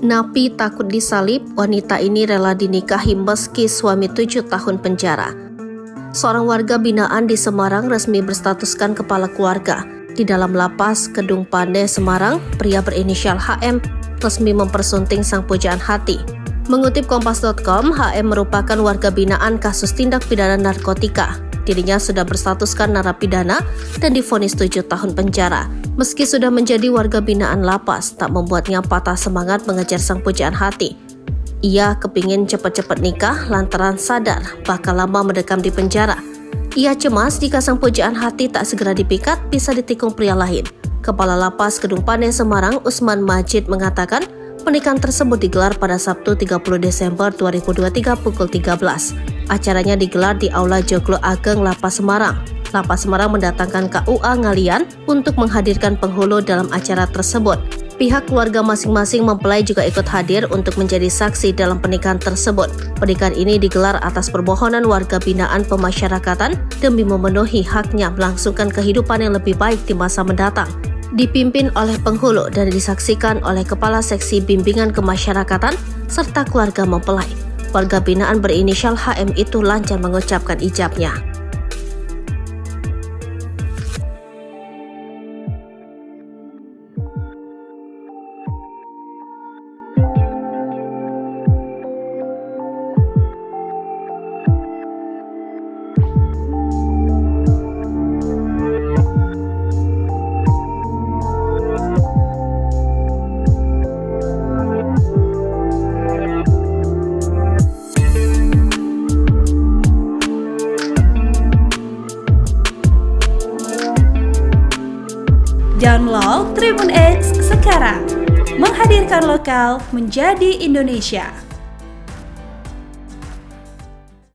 Napi takut disalib, wanita ini rela dinikahi meski suami 7 tahun penjara. Seorang warga binaan di Semarang resmi berstatuskan kepala keluarga. Di dalam lapas Kedung Pandai, Semarang, pria berinisial HM resmi mempersunting sang pujaan hati. Mengutip Kompas.com, HM merupakan warga binaan kasus tindak pidana narkotika. Dirinya sudah berstatuskan narapidana dan divonis 7 tahun penjara. Meski sudah menjadi warga binaan lapas, tak membuatnya patah semangat mengejar sang pujaan hati. Ia kepingin cepat-cepat nikah lantaran sadar bakal lama mendekam di penjara. Ia cemas jika sang pujaan hati tak segera dipikat bisa ditikung pria lain. Kepala Lapas Kedung Pandai Semarang, Usman Majid, mengatakan pernikahan tersebut digelar pada Sabtu 30 Desember 2023 pukul 13. Acaranya digelar di Aula Joglo Ageng Lapas Semarang. Lapas Semarang mendatangkan KUA Ngalian untuk menghadirkan penghulu dalam acara tersebut. Pihak keluarga masing-masing mempelai juga ikut hadir untuk menjadi saksi dalam pernikahan tersebut. Pernikahan ini digelar atas permohonan warga binaan pemasyarakatan demi memenuhi haknya melangsungkan kehidupan yang lebih baik di masa mendatang. Dipimpin oleh penghulu dan disaksikan oleh Kepala Seksi Bimbingan Kemasyarakatan serta keluarga mempelai. Warga binaan berinisial HM itu lancar mengucapkan ijabnya. Download Tribun X sekarang, menghadirkan lokal menjadi Indonesia.